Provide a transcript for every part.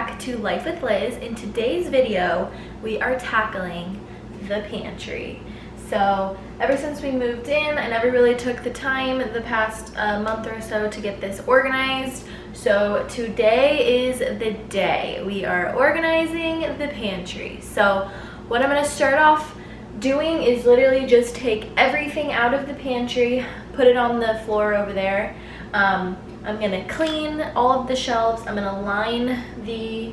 back to Life with Liz. In today's video, we are tackling the pantry. So ever since we moved in, I never really took the time the past month or so to get this organized. So today is the day. We are organizing the pantry. So what I'm gonna start off doing is literally just take everything out of the pantry, put it on the floor over there. I'm gonna clean all of the shelves. I'm gonna line the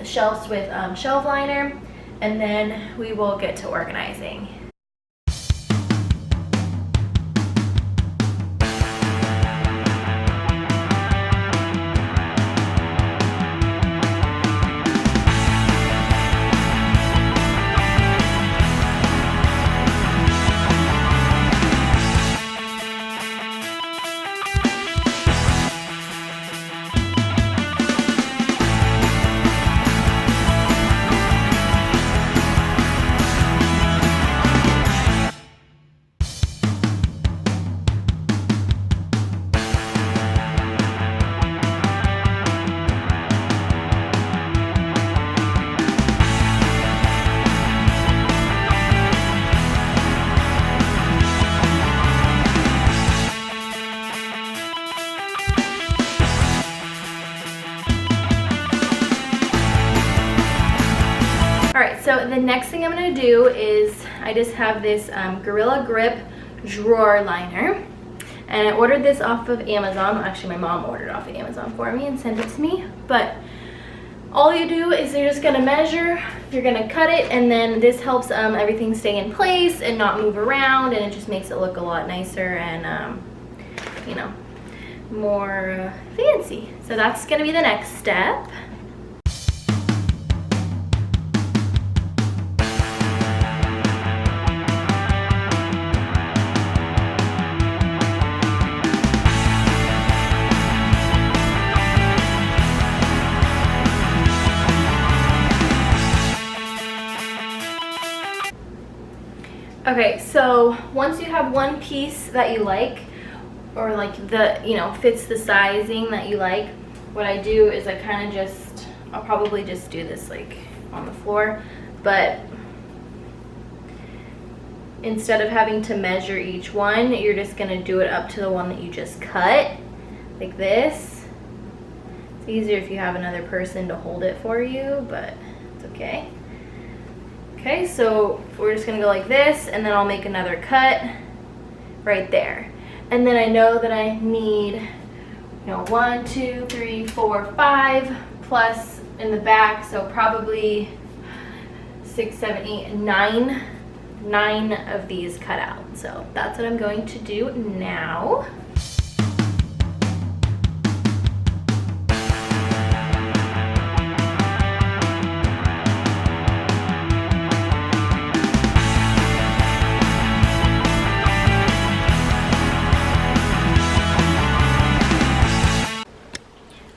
shelves with shelf liner, and then we will get to organizing. So the next thing I'm going to do is I just have this Gorilla Grip drawer liner, and I ordered this off of Amazon. Actually, my mom ordered it off of Amazon for me and sent it to me. But all you do is you're just going to measure, you're going to cut it, and then this helps everything stay in place and not move around, and it just makes it look a lot nicer and you know, more fancy. So that's going to be the next step. Okay, so once you have one piece that you like, or like the, you know, fits the sizing that you like, what I do is I kind of just, I'll probably just do this like on the floor, but instead of having to measure each one, you're just gonna do it up to the one that you just cut, like this. It's easier if you have another person to hold it for you, but it's okay. Okay, so we're just gonna go like this, and then I'll make another cut right there. And then I know that I need, you know, 1, 2, 3, 4, 5, plus in the back, so probably 6, 7, 8, 9 of these cut out. So that's what I'm going to do now.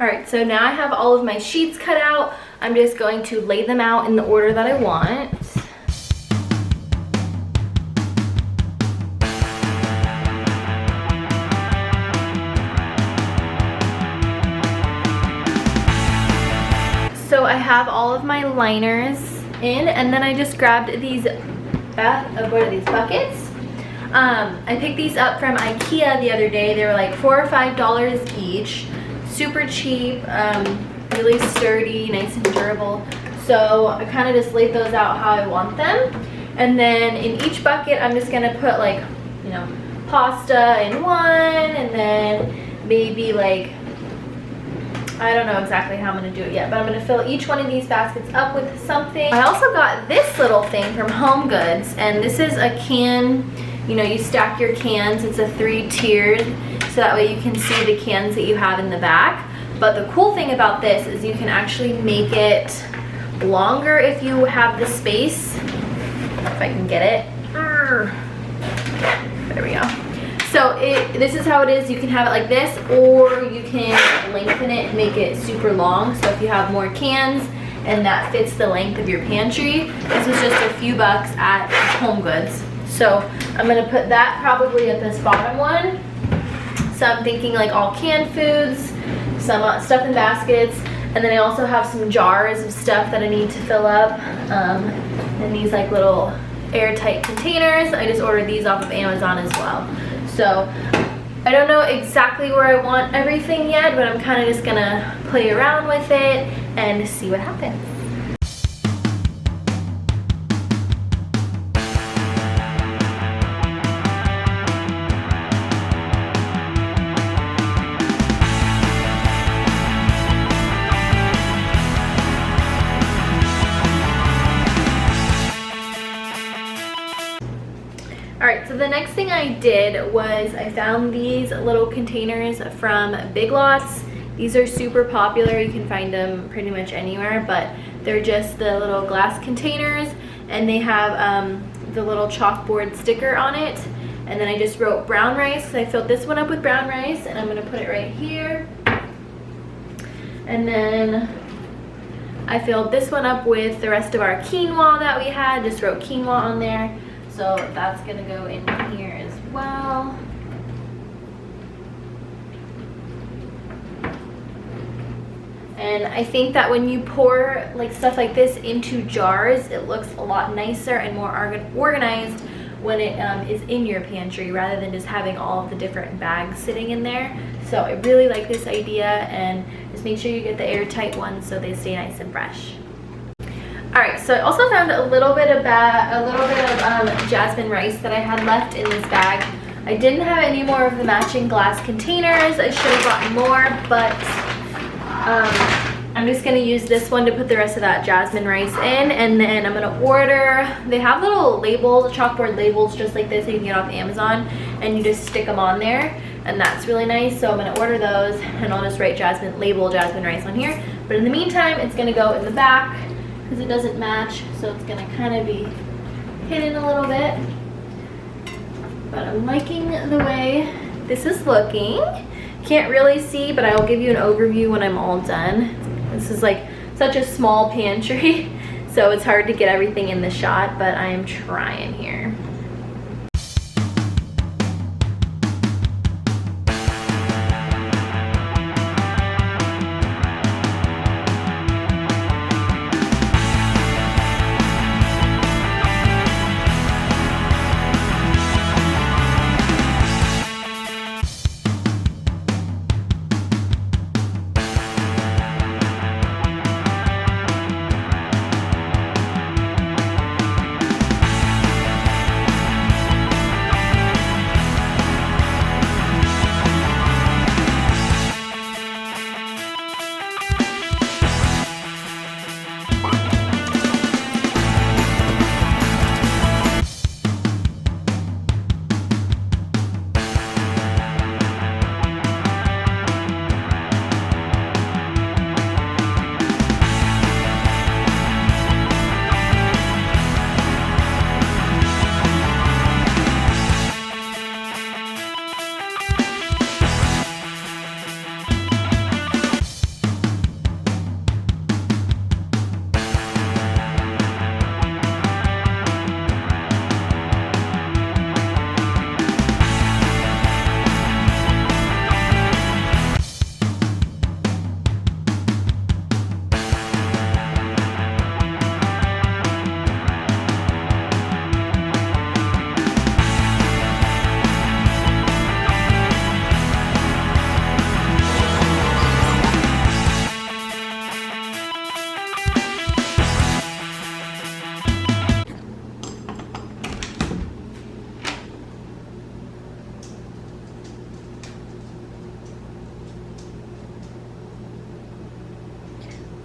Alright, so now I have all of my sheets cut out. I'm just going to lay them out in the order that I want. So I have all of my liners in, and then I just grabbed these, what are these, buckets? I picked these up from IKEA the other day. They were like $4 or $5 each. Super cheap, really sturdy, nice and durable. So I kind of just laid those out how I want them. And then in each bucket, I'm just gonna put like, you know, pasta in one, and then maybe like, I don't know exactly how I'm gonna do it yet, but I'm gonna fill each one of these baskets up with something. I also got this little thing from Home Goods, and this is a can, you know, you stack your cans. It's a 3-tiered, so that way you can see the cans that you have in the back. But the cool thing about this is you can actually make it longer if you have the space. If I can get it. There we go. So this is how it is. You can have it like this, or you can lengthen it and make it super long. So if you have more cans and that fits the length of your pantry, this was just a few bucks at Home Goods. So I'm gonna put that probably at this bottom one. So I'm thinking like all canned foods, some stuff in baskets. And then I also have some jars of stuff that I need to fill up in these like little airtight containers. I just ordered these off of Amazon as well. So I don't know exactly where I want everything yet, but I'm kind of just gonna play around with it and see what happens. Alright, so the next thing I did was I found these little containers from Big Lots. These are super popular. You can find them pretty much anywhere, but they're just the little glass containers, and they have the little chalkboard sticker on it. And then I just wrote brown rice, because I filled this one up with brown rice, and I'm going to put it right here. And then I filled this one up with the rest of our quinoa that we had, just wrote quinoa on there. So that's gonna go in here as well. And I think that when you pour like stuff like this into jars, it looks a lot nicer and more organized when it is in your pantry, rather than just having all of the different bags sitting in there. So I really like this idea, and just make sure you get the airtight ones so they stay nice and fresh. Alright, so I also found a little bit of jasmine rice that I had left in this bag. I didn't have any more of the matching glass containers. I should have gotten more, but I'm just going to use this one to put the rest of that jasmine rice in, and then I'm going to order, they have little labels, chalkboard labels just like this that you can get off Amazon, and you just stick them on there, and that's really nice. So I'm going to order those, and I'll just write label jasmine rice on here. But in the meantime, it's going to go in the back, because it doesn't match, so it's gonna kind of be hidden a little bit. But I'm liking the way this is looking. Can't really see, but I'll give you an overview when I'm all done. This is like such a small pantry, so it's hard to get everything in the shot, but I am trying here.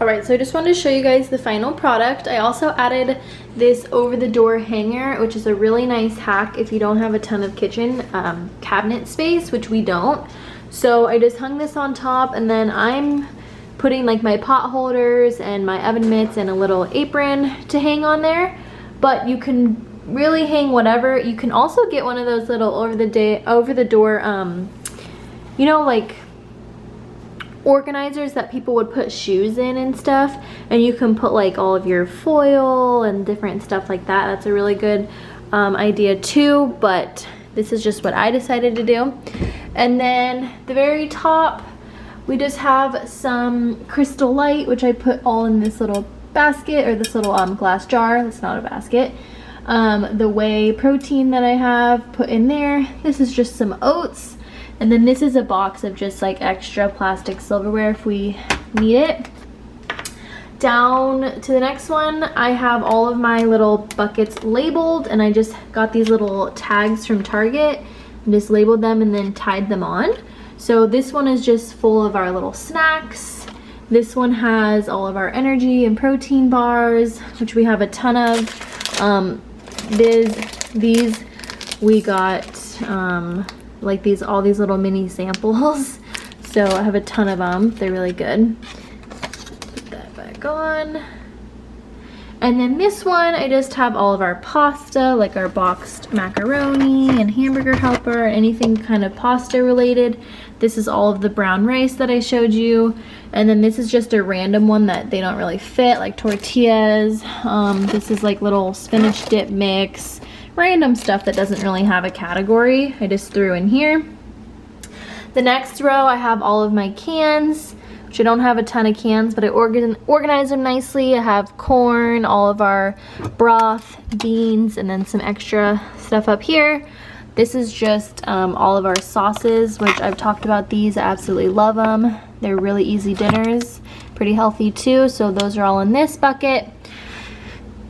Alright, so I just wanted to show you guys the final product. I also added this over-the-door hanger, which is a really nice hack if you don't have a ton of kitchen cabinet space, which we don't. So I just hung this on top, and then I'm putting like my pot holders and my oven mitts and a little apron to hang on there. But you can really hang whatever. You can also get one of those little over-the-door, you know, like organizers that people would put shoes in and stuff, and you can put like all of your foil and different stuff like that. That's a really good idea too, but this is just what I decided to do. And then the very top We just have some Crystal Light, which I put all in this little basket, or this little glass jar. That's not a basket. The whey protein that I have put in there. This is just some oats. And then this is a box of just like extra plastic silverware if we need it. Down to the next one, I have all of my little buckets labeled, and I just got these little tags from Target and just labeled them and then tied them on. So this one is just full of our little snacks. This one has all of our energy and protein bars, which we have a ton of. These we got like all these little mini samples. So I have a ton of them. They're really good. Put that back on. And then this one, I just have all of our pasta, like our boxed macaroni and hamburger helper, anything kind of pasta related. This is all of the brown rice that I showed you. And then this is just a random one that they don't really fit, like tortillas. This is like little spinach dip mix, random stuff that doesn't really have a category. I just threw in here. The next row, I have all of my cans, which I don't have a ton of cans, but I organize them nicely. I have corn, all of our broth, beans, and then some extra stuff up here. This is just all of our sauces, which I've talked about these. I absolutely love them. They're really easy dinners, pretty healthy too, so those are all in this bucket.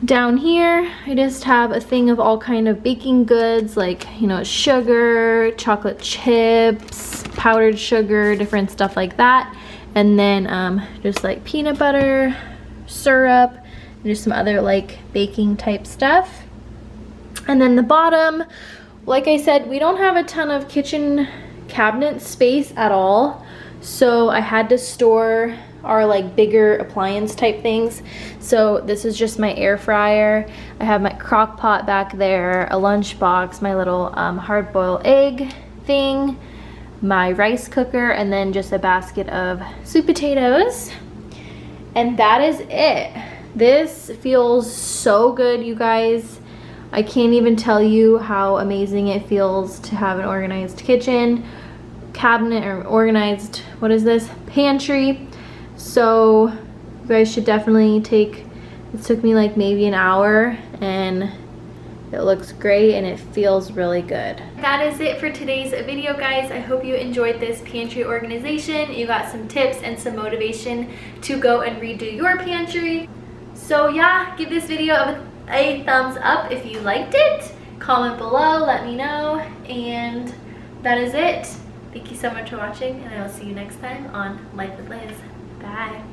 Down here, I just have a thing of all kind of baking goods, like, you know, sugar, chocolate chips, powdered sugar, different stuff like that. And then just like peanut butter, syrup, and just some other like baking type stuff. And then the bottom, like I said, we don't have a ton of kitchen cabinet space at all. So I had to store our like bigger appliance type things. So this is just my air fryer. I have my crock pot back there, a lunch box, my little hard boiled egg thing, my rice cooker, and then just a basket of sweet potatoes. And that is it. This feels so good, you guys. I can't even tell you how amazing it feels to have an organized kitchen, cabinet, or organized, what is this? Pantry. So you guys should definitely it took me like maybe an hour, and it looks great and it feels really good. That is it for today's video, guys. I hope you enjoyed this pantry organization. You got some tips and some motivation to go and redo your pantry. So yeah, give this video a thumbs up if you liked it. Comment below, let me know. And that is it. Thank you so much for watching, and I will see you next time on Life with Liz. Bye.